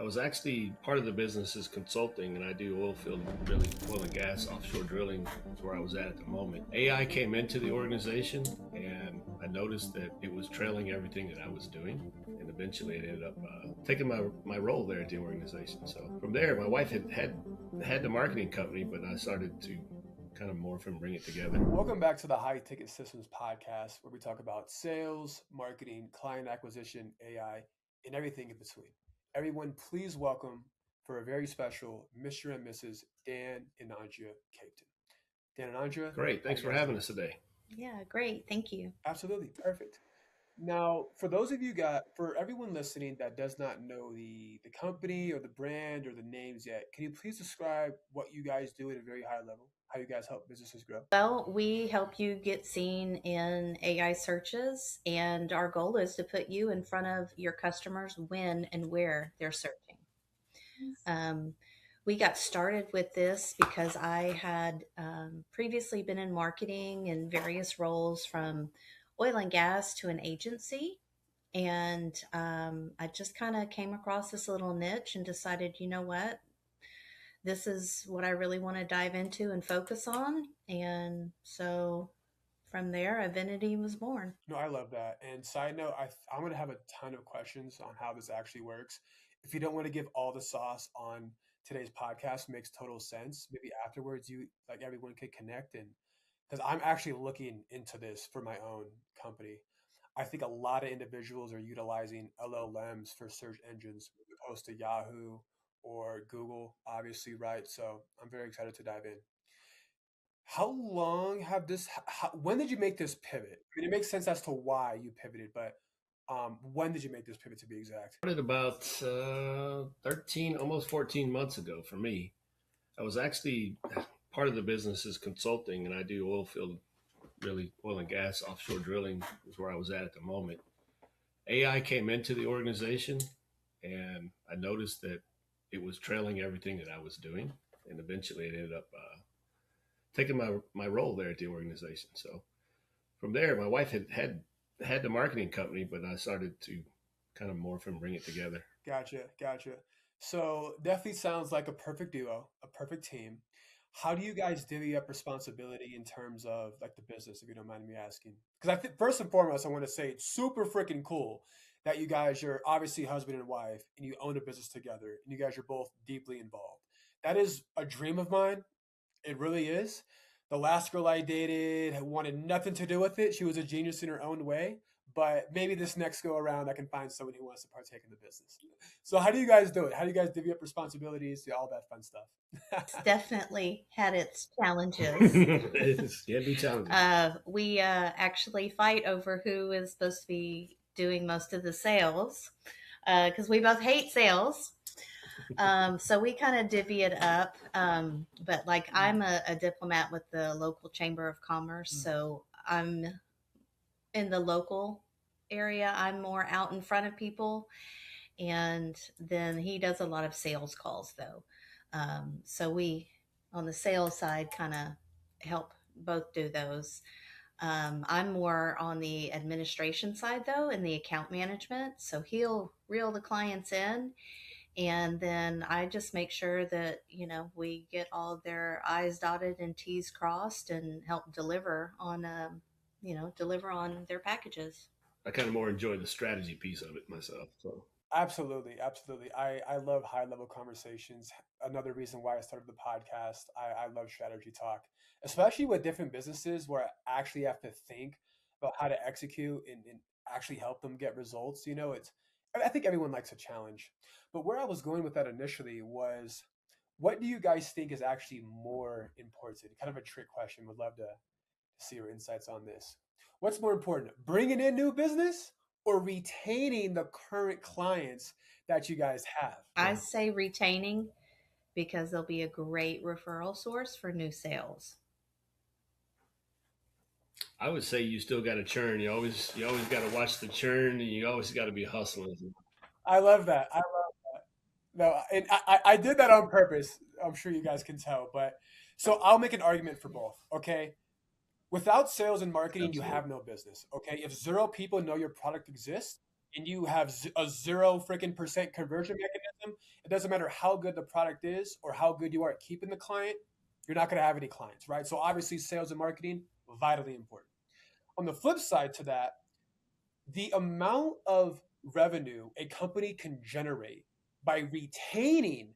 I was actually part of the business is consulting, and I do oil field, really oil and gas, offshore drilling is where I was at the moment. AI came into the organization, and I noticed that it was trailing everything that I was doing, and eventually it ended up taking my role there at the organization. So from there, my wife had the marketing company, but I started to kind of morph and bring it together. Welcome back to the High Ticket Systems podcast, where we talk about sales, marketing, client acquisition, AI, and everything in between. Everyone, please welcome for a very special Mr. and Mrs. Dan and Andrea Katen. Dan and Andrea, Great, how thanks you for guys having doing? us today. Yeah, great. Thank you. Absolutely perfect. Now, for everyone listening that does not know the company or the brand or the names yet, can you please describe what you guys do at a very high level? How you guys help businesses grow? Well, we help you get seen in AI searches, and our goal is to put you in front of your customers when and where they're searching. Um, we got started with this because I had previously been in marketing in various roles from oil and gas to an agency. And I just kind of came across this little niche and decided, you know what? This is what I really want to dive into and focus on. And so from there, Avenity was born. No, I love that. And side note, I'm going to have a ton of questions on how this actually works. If you don't want to give all the sauce on today's podcast, makes total sense. Maybe afterwards, you like everyone could connect, and because I'm actually looking into this for my own company. I think a lot of individuals are utilizing LLMs for search engines as opposed to Yahoo or Google, obviously, right? So I'm very excited to dive in. How long have this? When did you make this pivot? I mean, it makes sense as to why you pivoted, but when did you make this pivot to be exact? Started about 13, almost 14 months ago for me. I was actually part of the business is consulting, and I do oil field, really oil and gas, offshore drilling is where I was at the moment. AI came into the organization, and I noticed that it was trailing everything that I was doing, and eventually it ended up taking my role there at the organization. So from there, my wife had the marketing company, but I started to kind of morph and bring it together. Gotcha, gotcha. So definitely sounds like a perfect duo, a perfect team. How do you guys divvy up responsibility in terms of like the business, if you don't mind me asking? Because I think first and foremost, I want to say it's super freaking cool that you guys are obviously husband and wife and you own a business together and you guys are both deeply involved. That is a dream of mine. It really is. The last girl I dated wanted nothing to do with it. She was a genius in her own way. But maybe this next go around, I can find someone who wants to partake in the business. So, how do you guys do it? How do you guys divvy up responsibilities? All that fun stuff. It's definitely had its challenges. It can be challenging. We actually fight over who is supposed to be doing most of the sales because we both hate sales. So we kind of divvy it up. But like I'm a diplomat with the local chamber of commerce, so I'm in the local area. I'm more out in front of people, and then he does a lot of sales calls though. So we on the sales side kind of help both do those. I'm more on the administration side though, and the account management. So he'll reel the clients in, and then I just make sure that we get all of their I's dotted and T's crossed, and help deliver on their packages. I kind of more enjoy the strategy piece of it myself. So Absolutely, absolutely. I love high level conversations. Another reason why I started the podcast. I love strategy talk, especially with different businesses where I actually have to think about how to execute and actually help them get results. I think everyone likes a challenge. But where I was going with that initially was what do you guys think is actually more important? Kind of a trick question. Would love to see your insights on this. What's more important, bringing in new business or retaining the current clients that you guys have? I say retaining because they'll be a great referral source for new sales. I would say you still got to churn. You always got to watch the churn, and you always got to be hustling. I love that. No, and I did that on purpose. I'm sure you guys can tell, but so I'll make an argument for both. Okay, without sales and marketing, you Absolutely. have no business. Okay, if zero people know your product exists and you have a zero freaking percent conversion mechanism, them, it doesn't matter how good the product is or how good you are at keeping the client, you're not going to have any clients, right? So obviously, sales and marketing vitally important. On the flip side to that, the amount of revenue a company can generate by retaining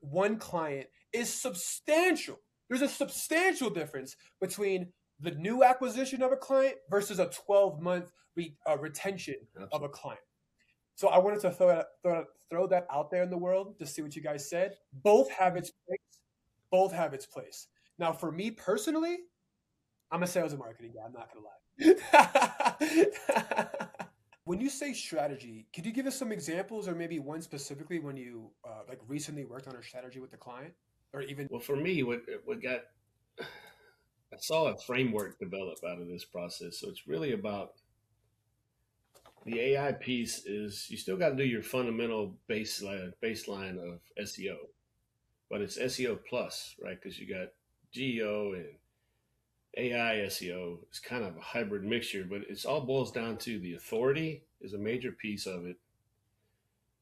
one client is substantial. There's a substantial difference between the new acquisition of a client versus a 12-month retention of a client. So I wanted to throw that out there in the world to see what you guys said. Both have its place. Both have its place. Now, for me personally, I'm a sales and marketing guy. I'm not gonna lie. When you say strategy, could you give us some examples, or maybe one specifically when you like recently worked on a strategy with the client, or even? Well, for me, what got I saw a framework develop out of this process. So it's really about the AI piece. Is you still got to do your fundamental baseline of SEO, but it's SEO plus, right? Because you got GEO and AI SEO. It's kind of a hybrid mixture, but it's all boils down to the authority is a major piece of it.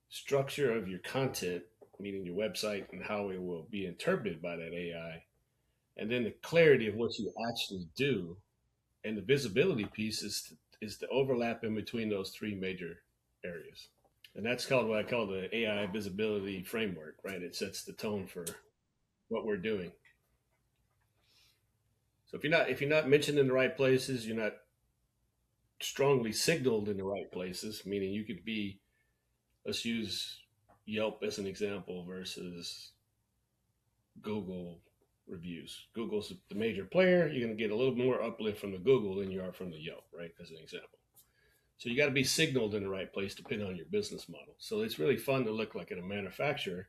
Structure of your content, meaning your website and how it will be interpreted by that AI, and then the clarity of what you actually do, and the visibility piece is the overlap in between those three major areas. And that's called what I call the AI visibility framework, right? It sets the tone for what we're doing. So if you're not mentioned in the right places, you're not strongly signaled in the right places, meaning you could be, let's use Yelp as an example versus Google reviews. Google's the major player. You're going to get a little more uplift from the Google than you are from the Yelp, right? As an example. So you got to be signaled in the right place depending on your business model. So it's really fun to look like at a manufacturer.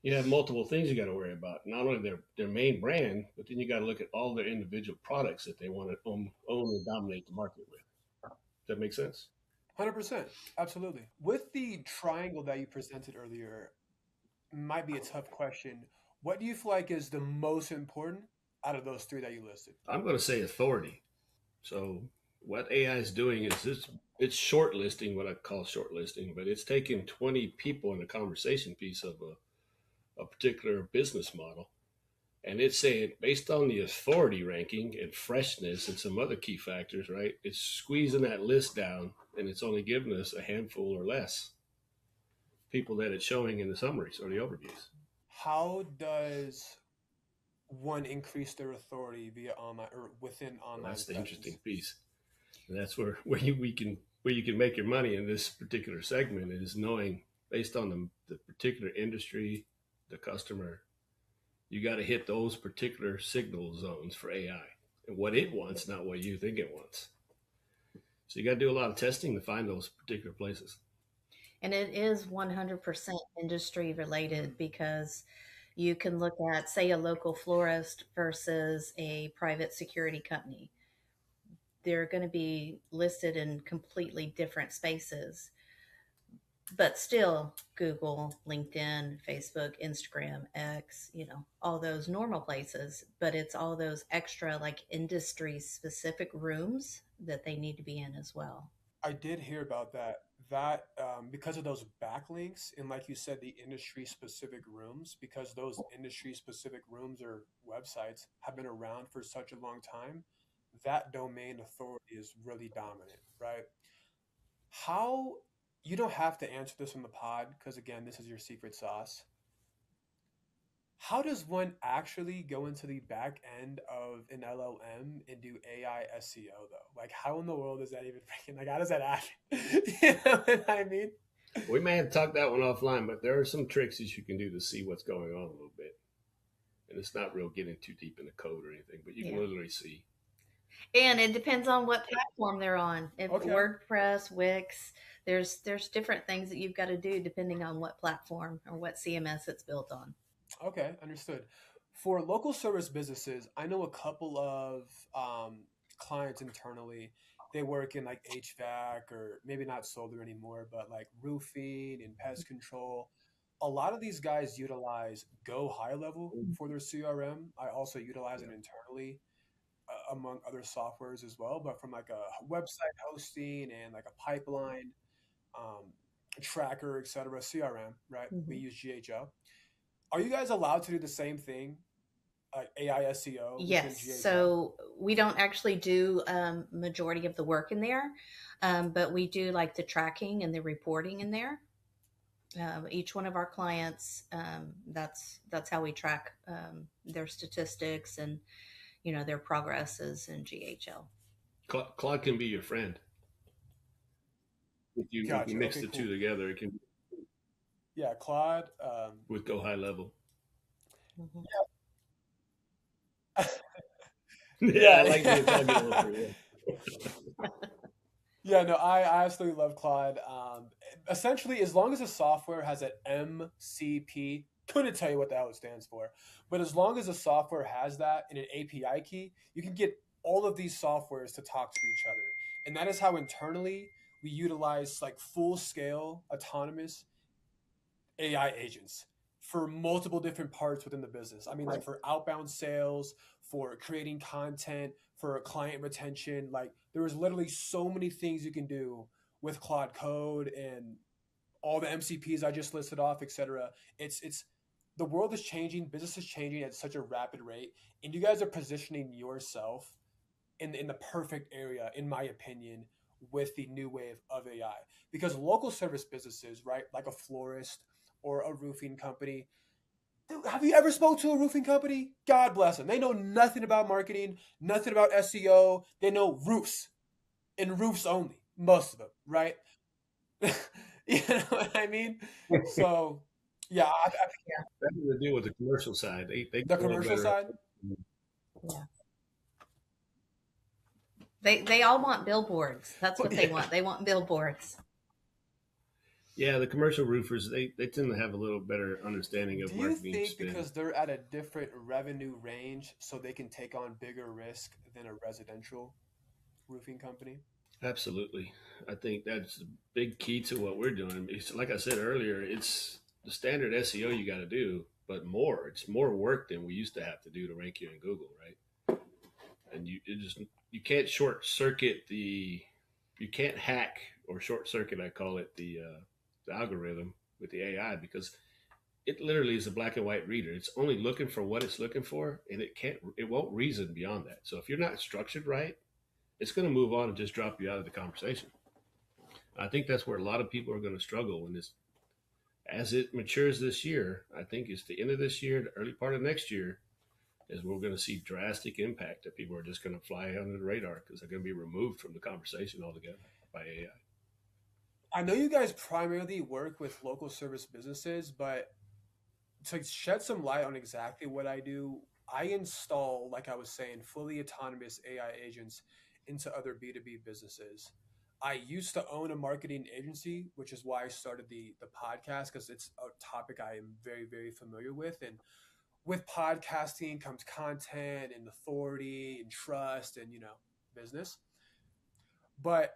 You have multiple things you got to worry about. Not only their main brand, but then you got to look at all their individual products that they want to own and dominate the market with. Does that make sense? 100%, absolutely. With the triangle that you presented earlier, might be a tough question. What do you feel like is the most important out of those three that you listed? I'm going to say authority. So what AI is doing is it's shortlisting, what I call shortlisting, but it's taking 20 people in a conversation piece of a particular business model. And it's saying, based on the authority ranking and freshness and some other key factors, right? It's squeezing that list down and it's only giving us a handful or less people that it's showing in the summaries or the overviews. How does one increase their authority via online or within Well, online that's the presence? interesting piece. And that's where you can make your money in this particular segment is knowing based on the particular industry, the customer, you got to hit those particular signal zones for AI and what it wants, not what you think it wants. So you got to do a lot of testing to find those particular places. And it is 100% industry related because you can look at, say, a local florist versus a private security company. They're going to be listed in completely different spaces, but still Google, LinkedIn, Facebook, Instagram, X, all those normal places. But it's all those extra, like industry specific rooms that they need to be in as well. I did hear about that. That because of those backlinks and, like you said, the industry specific rooms, because those industry specific rooms or websites have been around for such a long time, that domain authority is really dominant, right? How you don't have to answer this on the pod because again, this is your secret sauce. How does one actually go into the back end of an LLM and do AI SEO though? Like, how in the world is that even freaking like? How does that happen? You know what I mean? We may have talked that one offline, but there are some tricks that you can do to see what's going on a little bit. And it's not real getting too deep in the code or anything, but you can Yeah. literally see. And it depends on what platform they're on. If Okay, WordPress, Wix, there's different things that you've got to do depending on what platform or what CMS it's built on. okay, understood. For local service businesses, I know a couple of clients internally. They work in like HVAC or maybe not solar anymore, but like roofing and pest control. A lot of these guys utilize Go High Level for their CRM. I also utilize it Yeah. internally among other softwares as well. But from like a website hosting and like a pipeline, um, tracker, etc., CRM, right? We Mhm. use GHL. Are you guys allowed to do the same thing, like AI SEO within Yes. GHL? So we don't actually do majority of the work in there, but we do like the tracking and the reporting in there. Each one of our clients, that's how we track their statistics and their progresses in GHL. Claude can be your friend if you Gotcha. mix Okay, the two cool. together. It can Yeah, Claude. would go high level. Mhm. Yeah, I like Yeah. being called getting over it. Yeah, no, I absolutely love Claude. Essentially, as long as the software has an MCP, couldn't tell you what the hell it stands for, but as long as the software has that in an API key, you can get all of these softwares to talk to each other, and that is how internally we utilize like full scale autonomous AI agents for multiple different parts within the business. I mean, like for outbound sales, for creating content, for client retention. Like there is literally so many things you can do with Claude Code and all the MCPs I just listed off, etc. It's the world is changing, business is changing at such a rapid rate, and you guys are positioning yourself in the perfect area, in my opinion, with the new wave of AI. Because local service businesses, right, like a florist or a roofing company, dude, have you ever spoke to a roofing company? God bless them. They know nothing about marketing, nothing about SEO. They know roofs and roofs only, most of them, right? You know what I mean? So, yeah, That's what they do with the commercial side. They the get a little commercial better. side. Yeah. They all want billboards. That's But what they want. They want billboards. Yeah, the commercial roofers they tend to have a little better understanding do of you marketing think spin. because they're at a different revenue range, so they can take on bigger risk than a residential roofing company? Absolutely, I think that's a big key to what we're doing. It's, like I said earlier, it's the standard SEO you got to do, but more. It's more work than we used to have to do to rank you in Google, right? And you can't short circuit you can't hack or short circuit, I call it, the algorithm with the AI, because it literally is a black and white reader. It's only looking for what it's looking for, and it won't reason beyond that. So if you're not structured right, it's going to move on and just drop you out of the conversation. I think that's where a lot of people are going to struggle when this, as it matures this year. I think it's the end of this year, the early part of next year, is we're going to see drastic impact that people are just going to fly under the radar because they're going to be removed from the conversation altogether by AI. I know you guys primarily work with local service businesses, but to shed some light on exactly what I do, I install, like I was saying, fully autonomous AI agents into other B2B businesses. I used to own a marketing agency, which is why I started the podcast, because it's a topic I am very, very familiar with. And with podcasting comes content and authority and trust and, business. But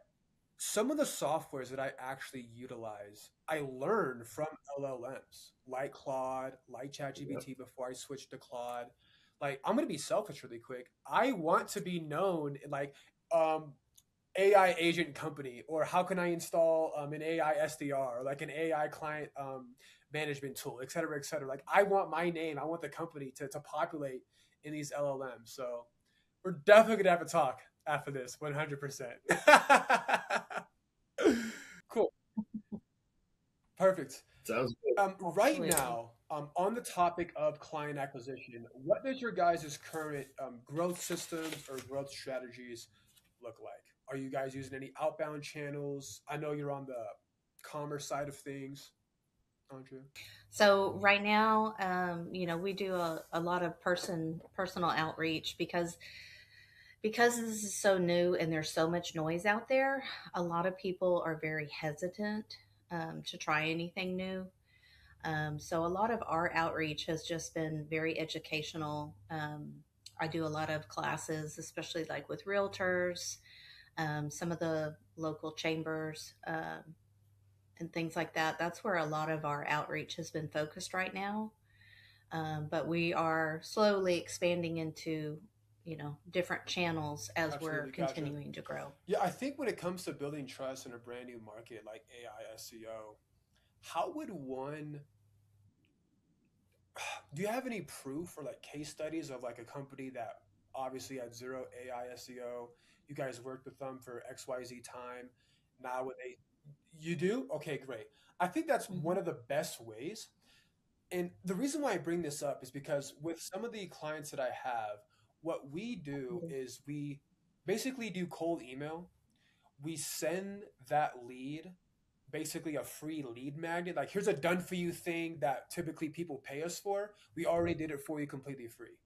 some of the softwares that I actually utilize, I learned from LLMs like Claude, like Yep. ChatGPT before I switched to Claude. Like, I'm gonna be selfish really quick. I want to be known in like um, AI agent company, or how can I install an AI SDR, or like an AI client management tool, et cetera, et cetera. Like, I want my name, I want the company to populate in these LLMs. So we're definitely gonna have a talk after this, 100%. Cool. Perfect. Sounds good. Right Absolutely. now, on the topic of client acquisition, what does your guys' current growth systems or growth strategies look like? Are you guys using any outbound channels? I know you're on the commerce side of things, aren't you? So right now, we do a lot of personal outreach because this is so new and there's so much noise out there. A lot of people are very hesitant to try anything new. So a lot of our outreach has just been very educational. I do a lot of classes, especially like with realtors, some of the local chambers, and things like that. That's where a lot of our outreach has been focused right now. But we are slowly expanding into, different channels as we're Absolutely, gotcha. continuing to grow. Yeah, I think when it comes to building trust in a brand new market like AI SEO, how would one do you have any proof or like case studies of like a company that obviously had zero AI SEO? You guys worked with them for XYZ time. Now when they you do? Okay, great. I think that's Mm-hmm. one of the best ways. And the reason why I bring this up is because with some of the clients that I have, what we do is we basically do cold email. We send that lead basically a free lead magnet. Like, here's a done for you thing that typically people pay us for. We already did it for you completely free.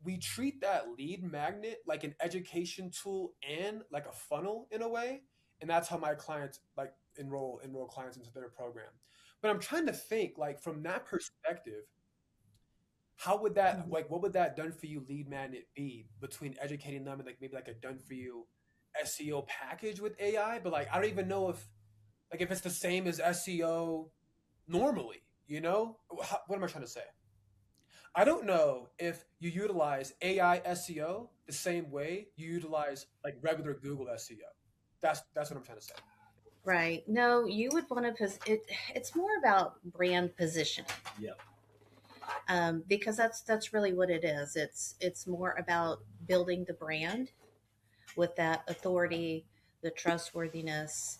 We treat that lead magnet like an education tool and like a funnel in a way. And that's how my clients like enroll clients into their program. But I'm trying to think like from that perspective, how would that Mm-hmm. like what would that done for you lead magnet be between educating them and like maybe like a done for you SEO package with AI? But like I don't even know if it's the same as SEO normally, you know? What am I trying to say? I don't know if you utilize AI SEO the same way you utilize like regular Google SEO. That's what I'm trying to say. Right. No, you would want to it's more about brand positioning. Yep. Because that's really what it is. It's more about building the brand with that authority, the trustworthiness.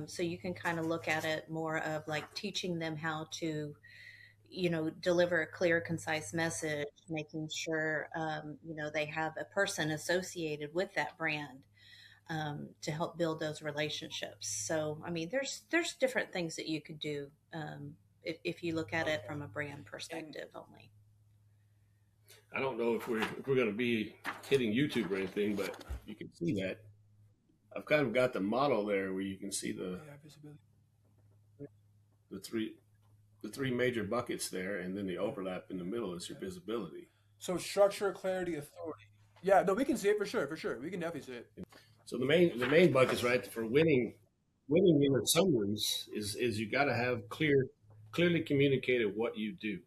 So you can kind of look at it more of like teaching them how to, deliver a clear, concise message, making sure, they have a person associated with that brand, to help build those relationships. So, I mean, there's different things that you could do, if you look at it Okay. from a brand And perspective only. I don't know if we're going to be hitting YouTube or anything, but you can see that I've kind of got the model there where you can see AI visibility. the three the three major buckets there, and then the Yeah. overlap in the middle is your Yeah. visibility. So structure, clarity, authority. Yeah, no, we can see it for sure, for sure. We can definitely see it. So the main buckets, right, for winning your summaries is you got to have clearly communicated what you do,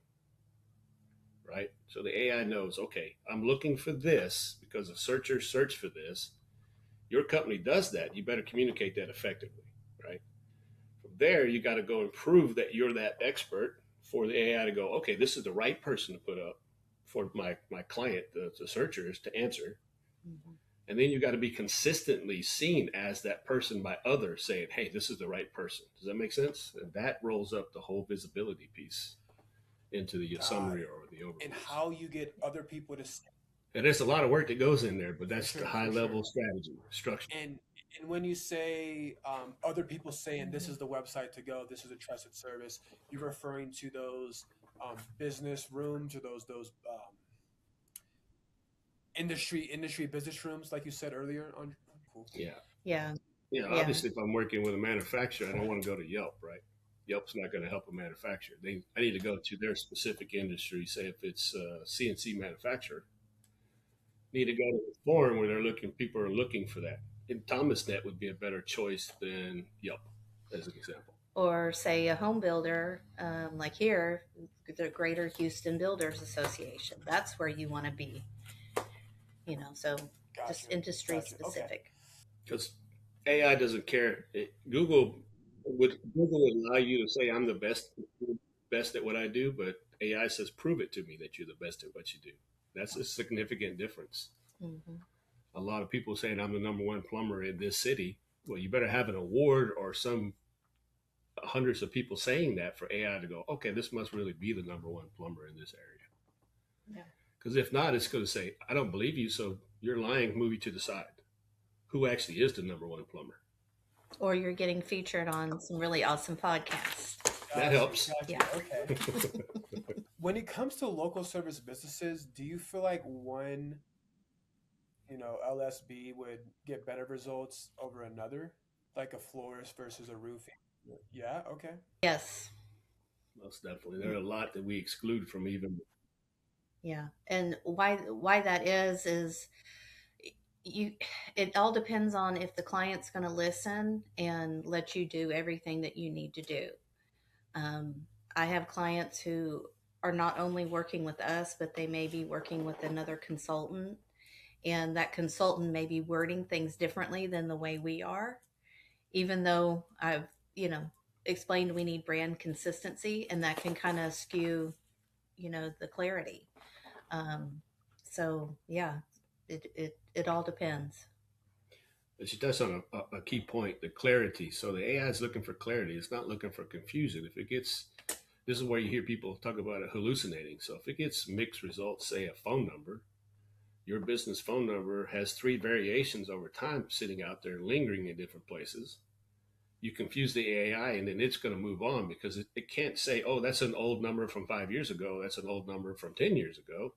right? So the AI knows, okay, I'm looking for this because a searcher searched for this. Your company does that. You better communicate that effectively, right? From there, you got to go and prove that you're that expert for the AI to go, okay, this is the right person to put up for my client, the searchers, to answer. Mhm. And then you got to be consistently seen as that person by others saying, hey, this is the right person. Does that make sense? And that rolls up the whole visibility piece into the Got summary it. or the And overviews. how you get other people to say, And there's a lot of work that goes in there, but for that's the sure, high for sure. level strategy structure. And and when you say other people saying this Mhm. is the website to go, this is a trusted service, you're referring to those business rooms or those industry business rooms, like you said earlier. On cool. Yeah. Yeah. Yeah. Obviously, if I'm working with a manufacturer, I don't want to go to Yelp, right? Yelp's not going to help a manufacturer. I need to go to their specific industry. Say if it's a CNC manufacturer, need to go to the forum where people are looking for that. And ThomasNet would be a better choice than Yelp, as an example. Or say a home builder, like here, the Greater Houston Builders Association. That's where you want to be, so Gotcha. just industry Gotcha. Okay. specific. Because AI doesn't care. Google would allow you to say I'm the best at what I do, but AI says prove it to me that you're the best at what you do. That's a significant difference. Hmm. A lot of people saying I'm the number one plumber in this city. Well, you better have an award or some hundreds of people saying that for AI to go, okay, this must really be the number one plumber in this area. Yeah. Because if not, it's going to say, I don't believe you, so you're lying, move you to the side. Who actually is the number one plumber? Or you're getting featured on some really awesome podcasts. That Got you. helps. Got you. Yeah. Okay. When it comes to local service businesses, do you feel like one, LSB would get better results over another, like a florist versus a roofing? Yeah. Okay. Yes. Most definitely. There are a lot that we exclude from even. Yeah. And why that is you it all depends on if the client's going to listen and let you do everything that you need to do. Um, I have clients who are not only working with us, but they may be working with another consultant, and that consultant may be wording things differently than the way we are, even though I've, explained we need brand consistency, and that can kind of skew, the clarity. Um, so yeah, it all depends. But you touched on a key point, the clarity. So the AI is looking for clarity. It's not looking for confusion. If it gets, this is where you hear people talk about it hallucinating. So if it gets mixed results, say a phone number, your business phone number has three variations over time sitting out there lingering in different places. You confuse the AI and then it's going to move on because it can't say, oh, that's an old number from 5 years ago. That's an old number from 10 years ago.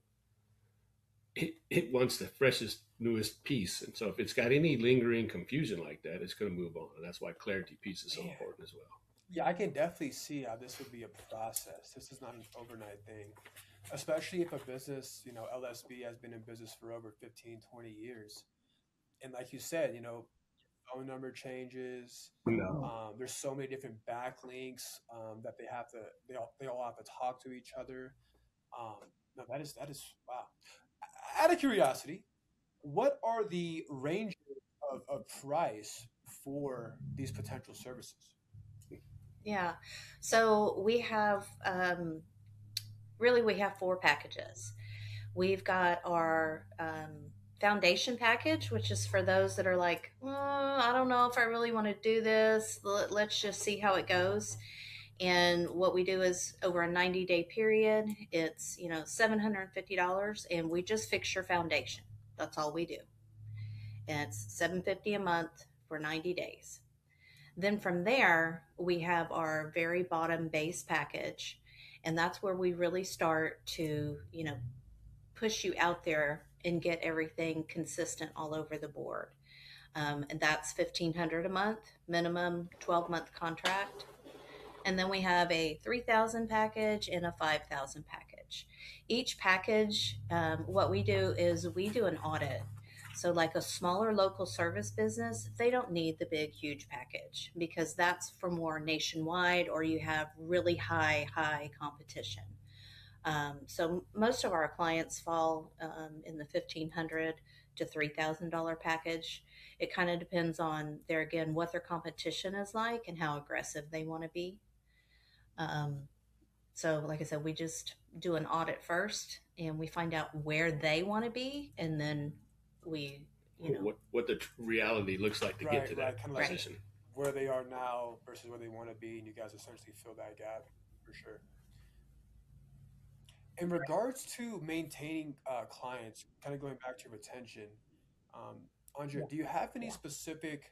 It wants the freshest, newest piece. And so if it's got any lingering confusion like that, it's going to move on. And that's why clarity piece is so Man, important as well. yeah, I can definitely see how this would be a process. This is not an overnight thing, especially if a business, LSB has been in business for over 15, 20 years. And like you said, phone number changes. No. There's so many different backlinks that they all have to talk to each other. Um, no, that is wow. Out of curiosity, what are the ranges of price for these potential services? Yeah. So we have four packages. We've got our foundation package, which is for those that are like, I don't know if I really want to do this. Let's just see how it goes. And what we do is over a 90-day period, it's, $750, and we just fix your foundation. That's all we do. And it's $750 a month for 90 days. Then from there, we have our very bottom base package. And that's where we really start to, push you out there and get everything consistent all over the board. And that's 1,500 a month, minimum 12-month contract. And then we have a 3,000 package and a 5,000 package. Each package, what we do is we do an audit. So, like a smaller local service business, they don't need the big, huge package because that's for more nationwide or you have really high competition. So, most of our clients fall in the 1,500 to $3,000 package. It kind of depends on again, what their competition is like and how aggressive they want to be. Um, so, like I said, we just do an audit first and we find out where they want to be, and then we, What the reality looks like to get Right, to right. that Kind of like right. position. where they are now versus where they want to be, and you guys essentially fill that gap for sure. In regards to maintaining clients, kind of going back to retention, um, Andre, do you have any specific,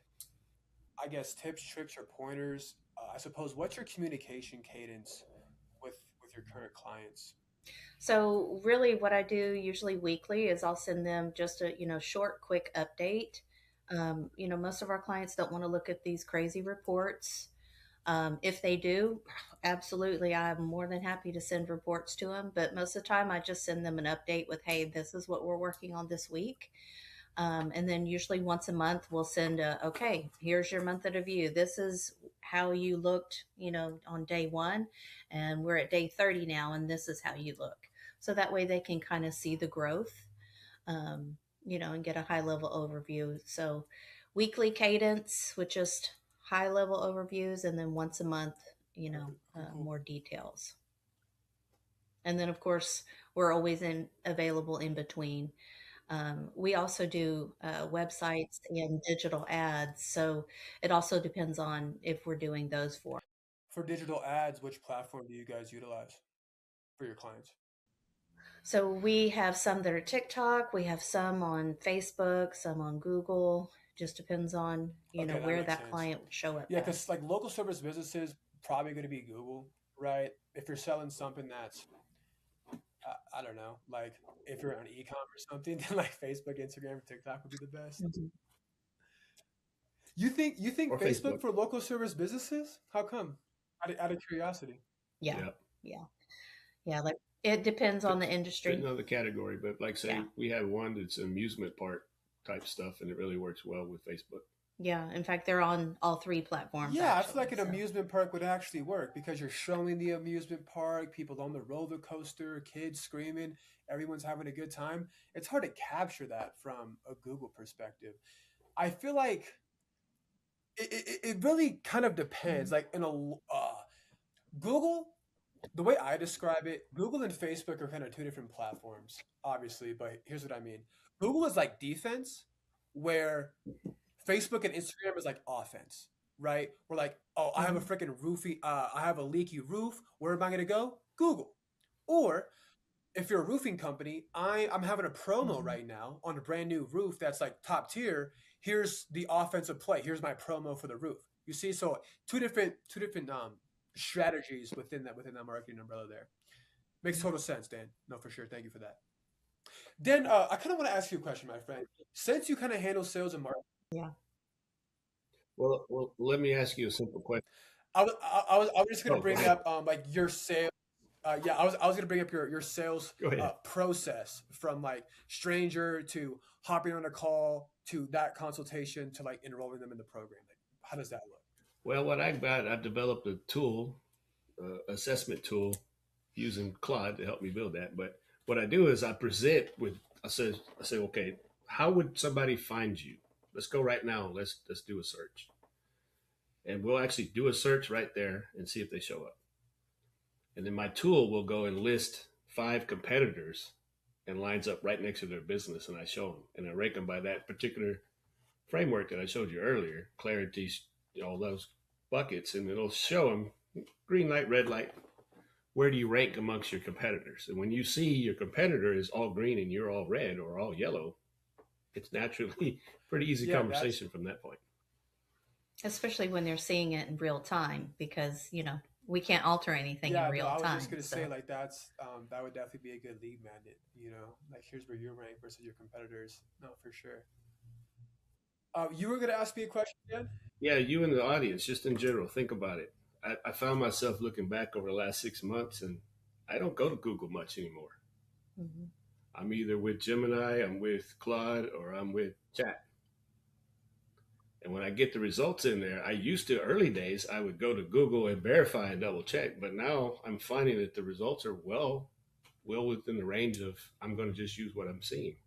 I guess, tips, tricks, or pointers? I suppose, what's your communication cadence with your current clients? So, really, what I do usually weekly is I'll send them just a short, quick update. Most of our clients don't want to look at these crazy reports. If they do, absolutely, I'm more than happy to send reports to them. But most of the time, I just send them an update with, "Hey, this is what we're working on this week." And then usually once a month, we'll send okay, here's your month of review. This is how you looked, on day one, and we're at day 30 now, and this is how you look. So that way they can kind of see the growth, and get a high level overview. So weekly cadence with just high level overviews, and then once a month, Okay, cool, cool. more details. And then, of course, we're always available in between. We also do websites and digital ads. So it also depends on if we're doing those for. For digital ads, which platform do you guys utilize for your clients? So we have some that are TikTok. We have some on Facebook, some on Google. Just depends on, Okay, that where makes that sense. client would show up Yeah, because best. like local service businesses, probably going to be Google, right? If you're selling something that's, I don't know, like if you're on e-com or something, then like Facebook, Instagram, TikTok would be the best. Mhm. You think Or Facebook Facebook. for local service businesses? How come? Out of curiosity. Yeah. Yeah. Yeah. Yeah. Like it depends on the Fitting industry. on the category, but like Yeah. say we have one that's amusement park type stuff and it really works well with Facebook. Yeah. In fact, they're on all three platforms Yeah, I feel like actually. an So, amusement park would actually work because you're showing the amusement park, people on the roller coaster, kids screaming, everyone's having a good time. It's hard to capture that from a Google perspective. I feel like it really kind of depends. Like in a Google, the way I describe it, Google and Facebook are kind of two different platforms, obviously. But here's what I mean: Google is like defense, where Facebook and Instagram is like offense, right? We're like, oh, I have a Mhm. freaking I have a leaky roof. Where am I gonna go? Google. Or if you're a roofing company, I'm having a promo Mhm. right now on a brand new roof that's like top tier. Here's the offensive play. Here's my promo for the roof. You see, so two different strategies within that marketing umbrella there. Makes total sense, Dan. No, for sure. Thank you for that. Dan, I kind of want to ask you a question, my friend. Since you kind of handle sales and marketing, Yeah. Well, let me ask you a simple question. I was just gonna Oh, go bring ahead. up like your sales. Yeah, I was gonna bring up your sales Go ahead. process from like stranger to hopping on a call to that consultation to like enrolling them in the program. Like, how does that look? Well, what I got, I developed a tool, assessment tool, using Claude to help me build that. But what I do is I present with, I say, okay, how would somebody find you? Let's go right now. Let's do a search, and we'll actually do a search right there and see if they show up. And then my tool will go and list 5 competitors and lines up right next to their business, and I show them and I rank them by that particular framework that I showed you earlier, clarity, all those buckets, and it'll show them green light, red light. Where do you rank amongst your competitors? And when you see your competitor is all green and you're all red or all yellow, it's naturally pretty easy Yeah, that's conversation from that point. Especially when they're seeing it in real time, because we can't alter anything in yeah. No, real I was just time. gonna say So like that would definitely be a good lead magnet. Like here's where you rank versus your competitors. No, for sure. You were gonna ask me a question again? Yeah, you in the audience, just in general, think about it. I found myself looking back over the last 6 months, and I don't go to Google much anymore. mhm. I'm either with Gemini, I'm with Claude, or I'm with Chat. And when I get the results in there, I used to early days, I would go to Google and verify and double check. But now I'm finding that the results are well within the range of I'm going to just use what I'm seeing.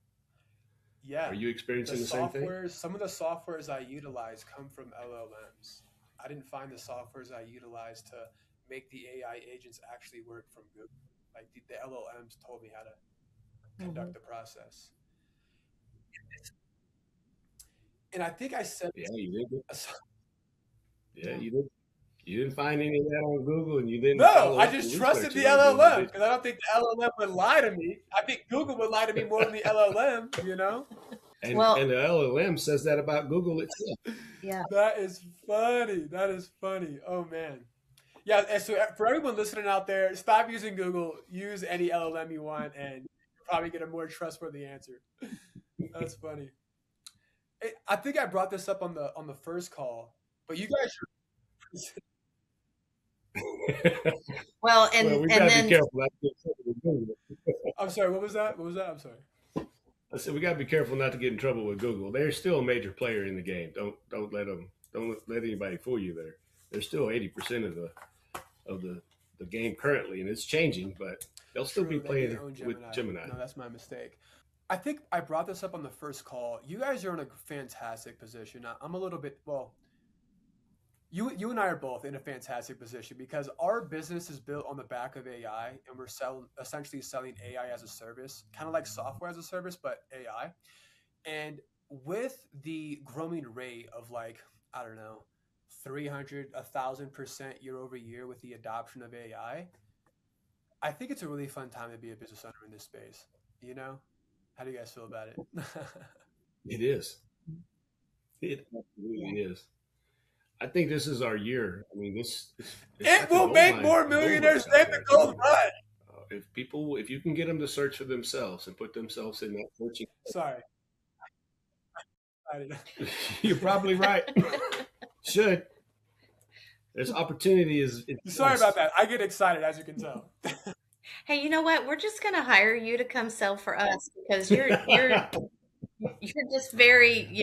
Yeah, Are you the experiencing the same thing? softwares, some of the softwares I utilize come from LLMs. I didn't find the softwares I utilize to make the AI agents actually work from Google. Like the LLMs told me how to conduct Mhm. the process. And I think I said, Yeah, you did. this- Yeah, Yeah. you did. You didn't find any of that on Google, and you didn't no, follow I up and just trusted research the it on Google, LLM did because I don't think the LLM would lie to me. I think Google would lie to me more than the LLM, you know? and Well, the LLM says that about Google itself. yeah. That is funny. That is funny. Oh, man. Yeah, and so for everyone listening out there, stop using Google. Use any LLM you want, and you'll probably get a more trustworthy answer. That's funny. I think I brought this up on the first call, but you guys. Well, Well, and we've got and to be then careful not to get in trouble with Google. I'm sorry. What was that? What was that? I'm sorry. I said we got to be careful not to get in trouble with Google. They're still a major player in the game. Don't let anybody fool you there. They're still 80% of the game currently, and it's changing, but they'll still be True, they do playing own with Gemini. Gemini. No, that's my mistake. I think I brought this up on the first call. You guys are in a fantastic position. I'm a little bit well. You and I are both in a fantastic position because our business is built on the back of AI, and we're essentially selling AI as a service, kind of like software as a service, but AI. And with the growing rate of like I don't know, 300, 1,000% year over year with the adoption of I think it's a really fun time to be a business owner in this space. You know, how do you guys feel about it? It is. It absolutely is. I think this is our year. I mean, this it's It like a will gold make mine, more a gold millionaires rush out than the there. I tell gold you. rush. If you can get them to search for themselves and put themselves in that searching, Sorry, I didn't. you're probably right. Should there's opportunity is in Sorry about place. that. I get excited, as you can tell. Hey, you know what? We're just gonna hire you to come sell for us because you're just very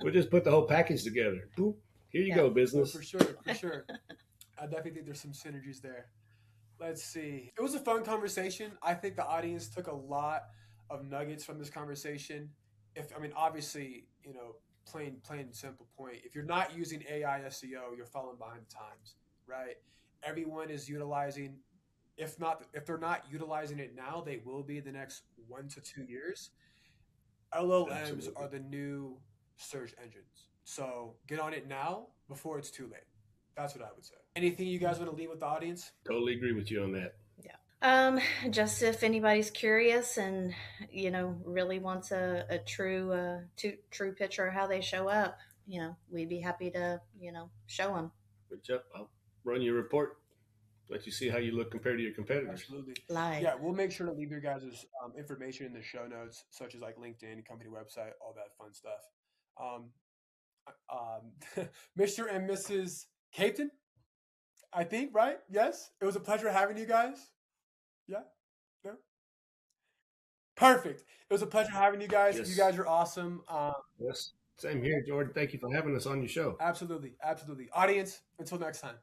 We'll just put the whole package together. Boop. Here you yeah. go, No, for business. sure, for sure. I definitely think there's some synergies there. Let's see. It was a fun conversation. I think the audience took a lot of nuggets from this conversation. If I mean, obviously, plain simple point. If you're not using AI SEO, you're falling behind the times, right? Everyone is utilizing, if they're not utilizing it now, they will be the next 1 to 2 years. LLMs are Absolutely. the new search engines. So get on it now before it's too late. That's what I would say. Anything you guys want to leave with the audience? Totally agree with you on that. Just if anybody's curious and really wants a true picture of how they show up, we'd be happy to show them Good job. I'll run your report, let you see how you look compared to your competitors. Absolutely. live. Yeah, we'll make sure to leave your guys' information in the show notes, such as like LinkedIn, company website, all that fun stuff. Um, Mr. and Mrs. Katen, I think, right? Yes. It was a pleasure having you guys. Yeah. No. Perfect. It was a pleasure having you guys. Yes. You guys are awesome. Yes. Same here, Jordan. Thank you for having us on your show. Absolutely. Audience, until next time.